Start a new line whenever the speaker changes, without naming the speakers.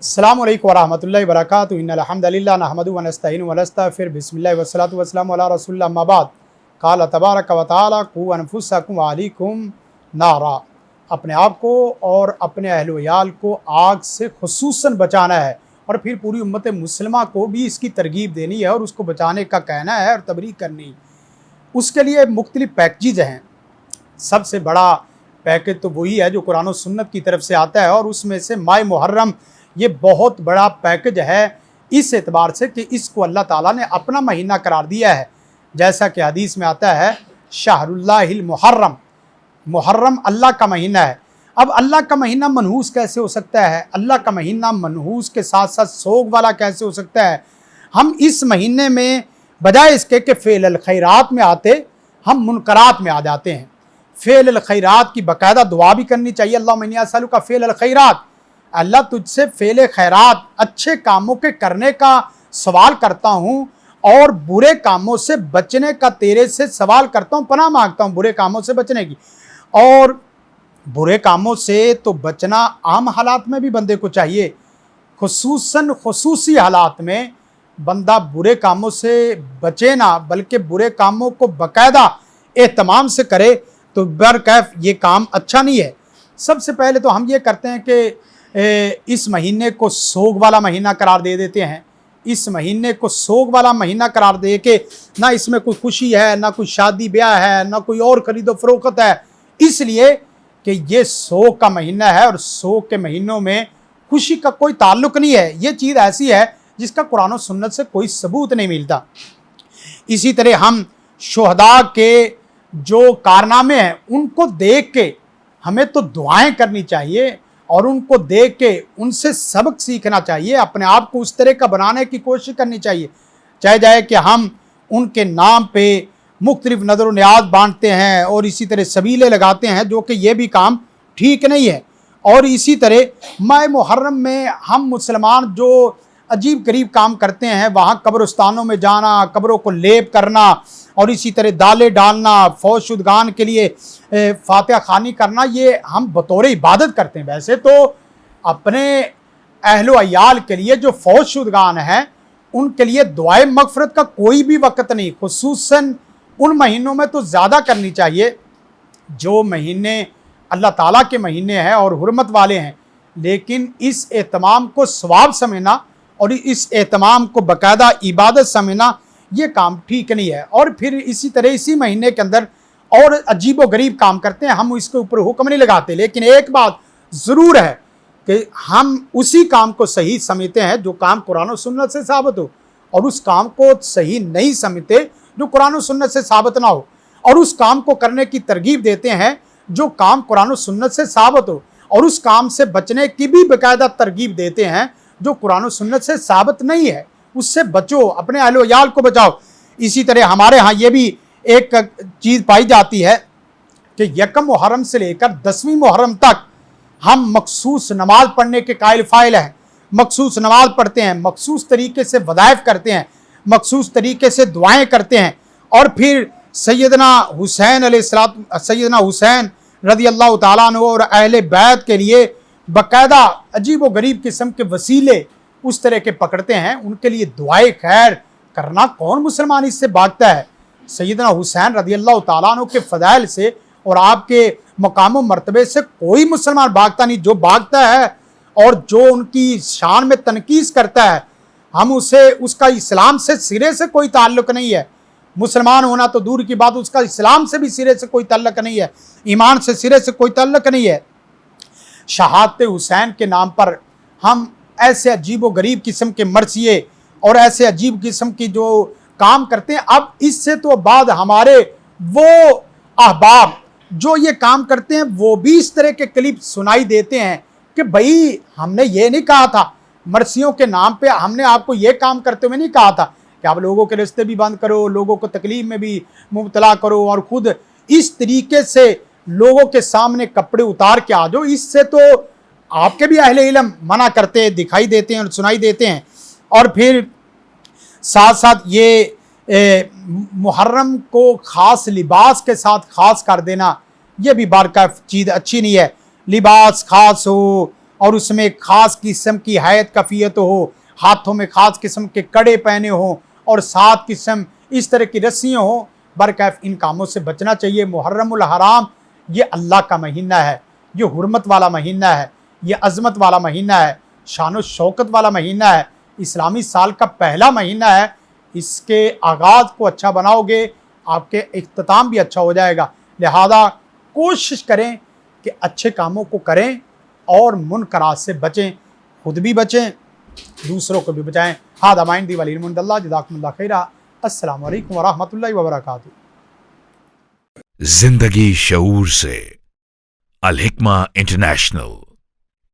अस्सलामु अलैकुम वरहमतुल्लाहि वबरकातुहू इन्नल हम्दलिल्लाहि नहमदुहु व नस्तईनुहु व नस्तगफिरुहु बिस्मिल्लाहि वस्सलातु वस्सलामु अला रसूलिल्लाह अम्मा बाद क़ाल तबारक व तआला क़ू अनफुसकुम व अहलीकुम नारा। अपने आप को और अपने अहल व याल को आग से खुसूसन बचाना है और फिर पूरी उम्मत मुस्लिमा को भी इसकी तरगीब देनी है और उसको बचाने का कहना है और तबलीग करनी। उसके लिए मुख्तलिफ पैकेजेज हैं। सबसे बड़ा पैकेज तो वही है जो कुरान और सुन्नत की तरफ से आता है और उसमें से माह मुहर्रम ये बहुत बड़ा पैकेज है इस एतबार से कि इसको अल्लाह ताला ने अपना महीना करार दिया है। जैसा कि हदीस में आता है शहरुल्लाहिल मुहर्रम, मुहर्रम अल्लाह का महीना है। अब अल्लाह का महीना मनहूस कैसे हो सकता है? अल्लाह का महीना मनहूस के साथ साथ सोग वाला कैसे हो सकता है? हम इस महीने में बजाय इसके कि फ़ेल खैरात में आते, हम मुनकरात में आ जाते हैं। फ़ेल खैरात की बाकायदा दुआ भी करनी चाहिए, अल्लाहुम्मा इन्नी अस्अलुका फ़ेल खैरात, अल्लाह तुझसे फ़ेल खैरात अच्छे कामों के करने का सवाल करता हूँ और बुरे कामों से बचने का तेरे से सवाल करता हूँ, पनाह मांगता हूँ बुरे कामों से बचने की। और बुरे कामों से तो बचना आम हालात में भी बंदे को चाहिए, खुसूसन खुसूसी हालात में बंदा बुरे कामों से बचे ना बल्कि बुरे कामों को बाकायदा एहतमाम से करे तो बरकैफ ये काम अच्छा नहीं है। सबसे पहले तो हम ये करते हैं कि इस महीने को सोग वाला महीना करार दे देते हैं। इस महीने को सोग वाला महीना करार दे के ना इसमें कोई खुशी है, ना कोई शादी ब्याह है, ना कोई और खरीदो फरोख्त है, इसलिए कि ये सोग का महीना है और सोग के महीनों में खुशी का कोई ताल्लुक नहीं है। ये चीज़ ऐसी है जिसका कुरान और सुन्नत से कोई सबूत नहीं मिलता। इसी तरह हम शुहदा के जो कारनामे हैं उनको देख के हमें तो दुआएं करनी चाहिए और उनको देख के उनसे सबक सीखना चाहिए, अपने आप को उस तरह का बनाने की कोशिश करनी चाहिए। चाहे जाए कि हम उनके नाम पे मुख्तलिफ नज़र न्याज बांटते हैं और इसी तरह सबीले लगाते हैं, जो कि ये भी काम ठीक नहीं है। और इसी तरह माह मुहर्रम में हम मुसलमान जो अजीब गरीब काम करते हैं, वहाँ कब्रिस्तानों में जाना, कब्रों को लेप करना और इसी तरह दालें डालना, फौज शुदगान के लिए फातिहा खानी करना, ये हम बतौर इबादत करते हैं। वैसे तो अपने अहलो अयाल के लिए जो फौज शुदगान हैं उनके लिए दुआए मगफरत का कोई भी वक्त नहीं, खुसूसन उन महीनों में तो ज़्यादा करनी चाहिए जो महीने अल्लाह ताला के महीने हैं और हुर्मत वाले हैं। लेकिन इस एहतमाम को सवाब समझना और इस एहतमाम को बाकायदा इबादत समझना ये काम ठीक नहीं है। और फिर इसी तरह इसी महीने के अंदर और अजीब व गरीब काम करते हैं, हम इसके ऊपर हुक्म नहीं लगाते। लेकिन एक बात ज़रूर है कि हम उसी काम को सही समझते हैं जो काम कुरान और सुन्नत से साबित हो, और उस काम को सही नहीं समझते जो कुरान और सुन्नत से साबित ना हो, और उस काम को करने की तरगीब देते हैं जो काम कुरान और सुन्नत से साबित हो, और उस काम से बचने की भी बाकायदा तरगीब देते हैं जो कुरान और सुन्नत से साबित नहीं है। उससे बचो, अपने अहल व याल को बचाओ। इसी तरह हमारे यहाँ ये भी एक चीज़ पाई जाती है कि यकम मुहर्रम से लेकर 10वीं मुहर्रम तक हम मखसूस नमाज पढ़ने के कायल फ़ाइल हैं। मखसूस नमाज पढ़ते हैं, मखसूस तरीके से वज़ाइफ करते हैं, मखसूस तरीके से दुआएं करते हैं। और फिर सैयदना हुसैन रज़ी अल्लाह ताला अन्हु और अहले बैत के लिए बाकायदा अजीब व गरीब किस्म के वसीले उस तरह के पकड़ते हैं, उनके लिए दुआए खैर करना कौन मुसलमान इससे भागता है? सैयदना हुसैन रज़ी अल्लाह ताला अन्हु के फ़ज़ाइल से और आपके मकाम व मर्तबे से कोई मुसलमान भागता नहीं। जो भागता है और जो उनकी शान में तनकीस करता है, हम उसे उसका इस्लाम से सिरे से कोई ताल्लुक़ नहीं है। मुसलमान होना तो दूर की बात, उसका इस्लाम से भी सिरे से कोई ताल्लुक़ नहीं है, ईमान से सिरे से कोई ताल्लुक़ नहीं है। शहादत हुसैन के नाम पर हम ऐसे अजीब व गरीब किस्म के मरसिए और ऐसे अजीब किस्म की जो काम करते हैं। अब इससे तो बाद हमारे वो अहबाब जो ये काम करते हैं वो भी इस तरह के क्लिप सुनाई देते हैं कि भाई हमने ये नहीं कहा था, मरसियों के नाम पे हमने आपको ये काम करते हुए नहीं कहा था कि आप लोगों के रिश्ते भी बंद करो, लोगों को तकलीफ में भी मुब्तला करो और ख़ुद इस तरीके से लोगों के सामने कपड़े उतार के आ जाओ। इससे तो आपके भी अहले इल्म मना करते हैं, दिखाई देते हैं और सुनाई देते हैं। और फिर साथ साथ ये मुहर्रम को ख़ास लिबास के साथ ख़ास कर देना, ये भी बारका चीज़ अच्छी नहीं है। लिबास ख़ास हो اور اس میں ایک خاص قسم کی حیت کفیت ہو، ہاتھوں میں خاص قسم کے کڑے پہنے ہوں اور 7 قسم اس طرح کی رسیاں ہوں، برکیف ان کاموں سے بچنا چاہیے۔ محرم الحرام یہ اللہ کا مہینہ ہے، یہ حرمت والا مہینہ ہے، یہ عظمت والا مہینہ ہے، شان و شوکت والا مہینہ ہے، اسلامی سال کا پہلا مہینہ ہے۔ اس کے آغاز کو اچھا بناؤ گے، آپ کے اختتام بھی اچھا ہو جائے گا۔ لہذا کوشش کریں کہ اچھے کاموں کو کریں اور منکرات سے بچیں، خود بھی بچیں، دوسروں کو بھی بچائیں۔ ہذا ما عندی والعلم عند اللہ، جزاکم اللہ خیرا۔ السلام علیکم ورحمۃ اللہ وبرکاتہ۔
زندگی شعور سے، الحکمہ انٹرنیشنل۔